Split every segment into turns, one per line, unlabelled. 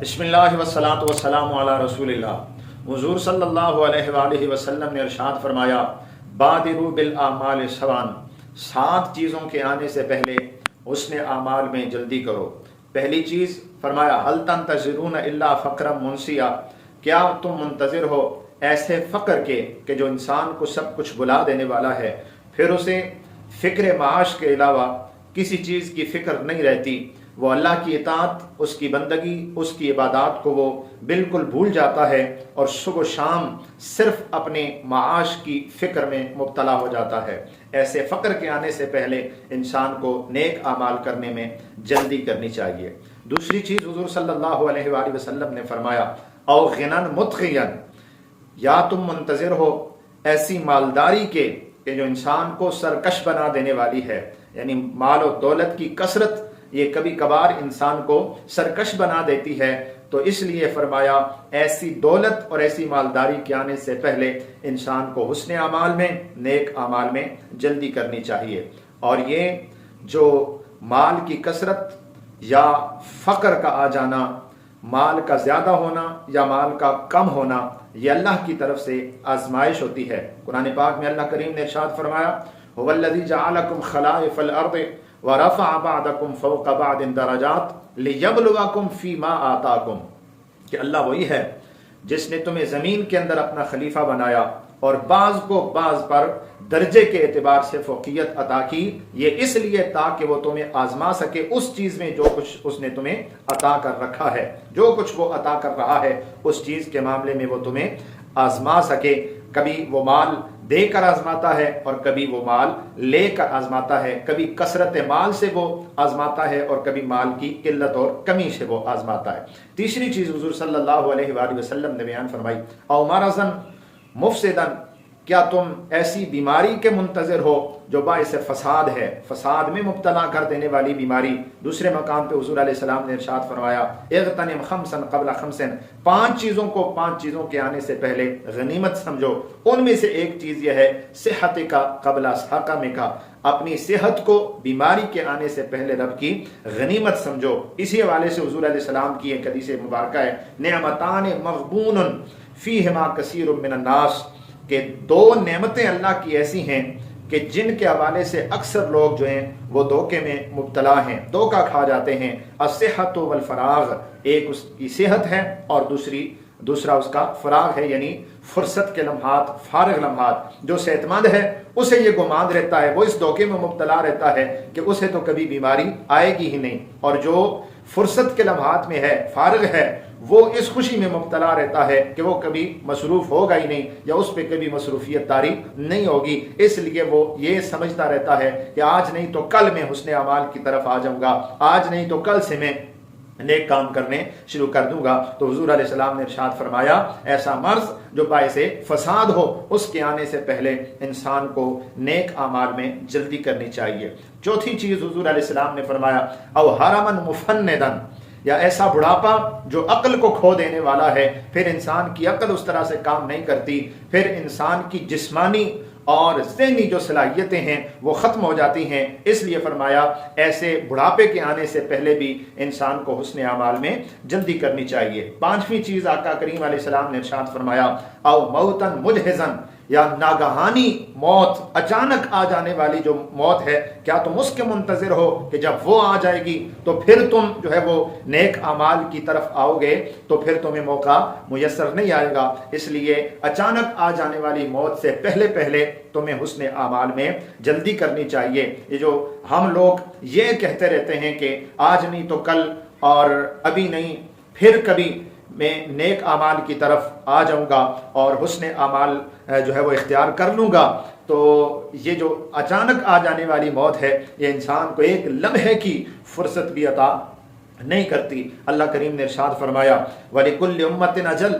بسم اللہ والصلاۃ والسلام علی رسول اللہ۔ حضور صلی اللہ علیہ وآلہ وسلم نے ارشاد فرمایا، بادروا بالاعمال سبعا، 7 چیزوں کے آنے سے پہلے حسن اعمال میں جلدی کرو۔ پہلی چیز فرمایا، هل تنتظرون الا فقرا منسیا، کیا تم منتظر ہو ایسے فقر کے کہ جو انسان کو سب کچھ بلا دینے والا ہے، پھر اسے فکر معاش کے علاوہ کسی چیز کی فکر نہیں رہتی، وہ اللہ کی اطاعت، اس کی بندگی، اس کی عبادات کو وہ بالکل بھول جاتا ہے اور صبح و شام صرف اپنے معاش کی فکر میں مبتلا ہو جاتا ہے۔ ایسے فقر کے آنے سے پہلے انسان کو نیک اعمال کرنے میں جلدی کرنی چاہیے۔ دوسری چیز حضور صلی اللہ علیہ وآلہ وسلم نے فرمایا، او غنن متغین، یا تم منتظر ہو ایسی مالداری کے کہ جو انسان کو سرکش بنا دینے والی ہے، یعنی مال و دولت کی کثرت یہ کبھی کبھار انسان کو سرکش بنا دیتی ہے، تو اس لیے فرمایا ایسی دولت اور ایسی مالداری کے آنے سے پہلے انسان کو حسن اعمال میں، نیک اعمال میں جلدی کرنی چاہیے۔ اور یہ جو مال کی کثرت یا فقر کا آ جانا، مال کا زیادہ ہونا یا مال کا کم ہونا، یہ اللہ کی طرف سے آزمائش ہوتی ہے۔ قرآن پاک میں اللہ کریم نے ارشاد فرمایا، هو الذی جعلکم خلائف الارض وَرَفَعَ بَعْضَكُمْ فَوْقَ بَعْضٍ دَرَجَاتٍ لِيَبْلُوَكُمْ فِي مَا آتَاكُمْ، کہ اللہ وہی ہے جس نے تمہیں زمین کے اندر اپنا خلیفہ بنایا اور بعض کو بعض پر درجے کے اعتبار سے فوقیت عطا کی، یہ اس لیے تاکہ وہ تمہیں آزما سکے اس چیز میں جو کچھ اس نے تمہیں عطا کر رکھا ہے، جو کچھ وہ عطا کر رہا ہے اس چیز کے معاملے میں وہ تمہیں آزما سکے۔ کبھی وہ مال دے کر آزماتا ہے اور کبھی وہ مال لے کر آزماتا ہے، کبھی کثرت مال سے وہ آزماتا ہے اور کبھی مال کی قلت اور کمی سے وہ آزماتا ہے۔ تیسری چیز حضور صلی اللہ علیہ وآلہ وسلم نے بیان فرمائی، او مرضن مفسدن، کیا تم ایسی بیماری کے منتظر ہو جو باعث فساد ہے، فساد میں مبتلا کر دینے والی بیماری۔ دوسرے مقام پہ حضور علیہ السلام نے ارشاد فرمایا، اغتنم خمسا قبل خمس، 5 چیزوں کو 5 چیزوں کے آنے سے پہلے غنیمت سمجھو۔ ان میں سے ایک چیز یہ ہے، صحت کا قبل سقم کا، اپنی صحت کو بیماری کے آنے سے پہلے رب کی غنیمت سمجھو۔ اسی حوالے سے حضور علیہ السلام کی ایک حدیث مبارکہ ہے، نعمتان مغبون فیہما کثیر من الناس، کہ 2 نعمتیں اللہ کی ایسی ہیں کہ جن کے حوالے سے اکثر لوگ جو ہیں وہ دھوکے میں مبتلا ہیں، دھوکہ کھا جاتے ہیں۔ الصحت والفراغ، ایک اس کی صحت ہے اور دوسرا اس کا فراغ ہے، یعنی فرصت کے لمحات، فارغ لمحات۔ جو صحت مند ہے اسے یہ گمان رہتا ہے، وہ اس دھوکے میں مبتلا رہتا ہے کہ اسے تو کبھی بیماری آئے گی ہی نہیں، اور جو فرصت کے لمحات میں ہے، فارغ ہے، وہ اس خوشی میں مبتلا رہتا ہے کہ وہ کبھی مصروف ہوگا ہی نہیں یا اس پہ کبھی مصروفیت طاری نہیں ہوگی، اس لیے وہ یہ سمجھتا رہتا ہے کہ آج نہیں تو کل میں حسن اعمال کی طرف آ جاؤں گا، آج نہیں تو کل سے میں نیک کام کرنے شروع کر دوں گا۔ تو حضور علیہ السلام نے ارشاد فرمایا، ایسا مرض جو باعث فساد ہو اس کے آنے سے پہلے انسان کو نیک اعمال میں جلدی کرنی چاہیے۔ چوتھی چیز حضور علیہ السلام نے فرمایا، او حرمن مفندن، یا ایسا بڑھاپا جو عقل کو کھو دینے والا ہے، پھر انسان کی عقل اس طرح سے کام نہیں کرتی، پھر انسان کی جسمانی اور ذہنی جو صلاحیتیں ہیں وہ ختم ہو جاتی ہیں۔ اس لیے فرمایا ایسے بڑھاپے کے آنے سے پہلے بھی انسان کو حسن اعمال میں جلدی کرنی چاہیے۔ 5ویں چیز آقا کریم علیہ السلام نے ارشاد فرمایا، او موتن مجہزن، یا ناگہانی موت، اچانک آ جانے والی جو موت ہے، کیا تم اس کے منتظر ہو کہ جب وہ آ جائے گی تو پھر تم جو ہے وہ نیک اعمال کی طرف آؤ گے تو پھر تمہیں موقع میسر نہیں آئے گا۔ اس لیے اچانک آ جانے والی موت سے پہلے تمہیں حسن اعمال میں جلدی کرنی چاہیے۔ یہ جو ہم لوگ یہ کہتے رہتے ہیں کہ آج نہیں تو کل اور ابھی نہیں پھر کبھی میں نیک اعمال کی طرف آ جاؤں گا اور حسن اعمال جو ہے وہ اختیار کر لوں گا، تو یہ جو اچانک آ جانے والی موت ہے یہ انسان کو ایک لمحے کی فرصت بھی عطا نہیں کرتی۔ اللہ کریم نے ارشاد فرمایا، وَلِكُلِّ أُمَّةٍ أَجَلٌ،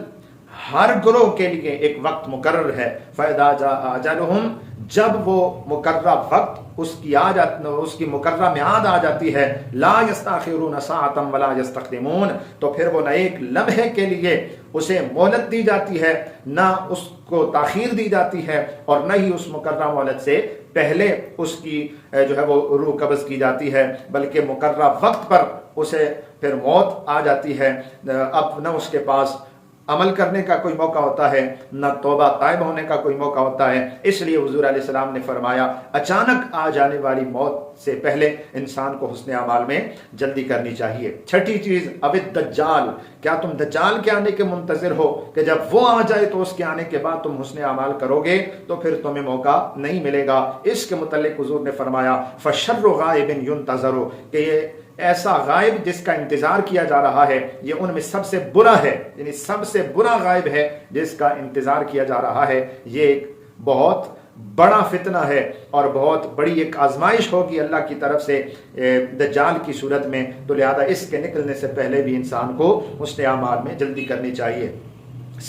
ہر گروہ کے لیے ایک وقت مقرر ہے، فَإِذَا جَاءَ أَجَلُهُمْ، جب وہ مقررہ وقت اس کی مقررہ میعاد آ جاتی ہے، لا یستاخرون ساعۃ ولا یستقدمون، تو پھر وہ نہ ایک لمحے کے لیے اسے مہلت دی جاتی ہے، نہ اس کو تاخیر دی جاتی ہے، اور نہ ہی اس مقررہ مہلت سے پہلے اس کی جو ہے وہ روح قبض کی جاتی ہے، بلکہ مقررہ وقت پر اسے پھر موت آ جاتی ہے، اب نہ اس کے پاس عمل کرنے کا کوئی موقع ہوتا ہے، نہ توبہ طائب ہونے کا کوئی موقع ہوتا ہے۔ اس لیے حضور علیہ السلام نے فرمایا اچانک آ جانے والی موت سے پہلے انسان کو حسن اعمال میں جلدی کرنی چاہیے۔ چھٹی چیز، اب الدجال، کیا تم دجال کے آنے کے منتظر ہو کہ جب وہ آ جائے تو اس کے آنے کے بعد تم حسن اعمال کرو گے تو پھر تمہیں موقع نہیں ملے گا۔ اس کے متعلق حضور نے فرمایا فشر غائب ينتظر، کہ یہ ایسا غائب جس کا انتظار کیا جا رہا ہے یہ ان میں سب سے برا ہے، یعنی سب سے برا غائب ہے جس کا انتظار کیا جا رہا ہے۔ یہ ایک بہت بڑا فتنہ ہے اور بہت بڑی ایک آزمائش ہوگی اللہ کی طرف سے دجال کی صورت میں، تو لہذا اس کے نکلنے سے پہلے بھی انسان کو حسن اعمال میں جلدی کرنی چاہیے۔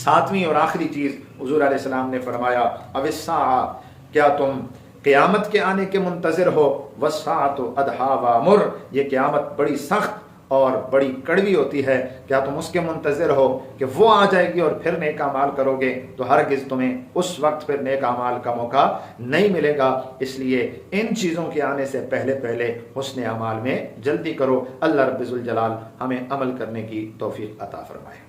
ساتویں اور آخری چیز حضور علیہ السلام نے فرمایا اب الساعہ، کیا تم قیامت کے آنے کے منتظر ہو؟ والساعۃ ادھیٰ وامر، یہ قیامت بڑی سخت اور بڑی کڑوی ہوتی ہے، کیا تم اس کے منتظر ہو کہ وہ آ جائے گی اور پھر نیک اعمال کرو گے تو ہرگز تمہیں اس وقت پھر نیک اعمال کا موقع نہیں ملے گا۔ اس لیے ان چیزوں کے آنے سے پہلے حسن اعمال میں جلدی کرو۔ اللہ رب ذوالجلال ہمیں عمل کرنے کی توفیق عطا فرمائے۔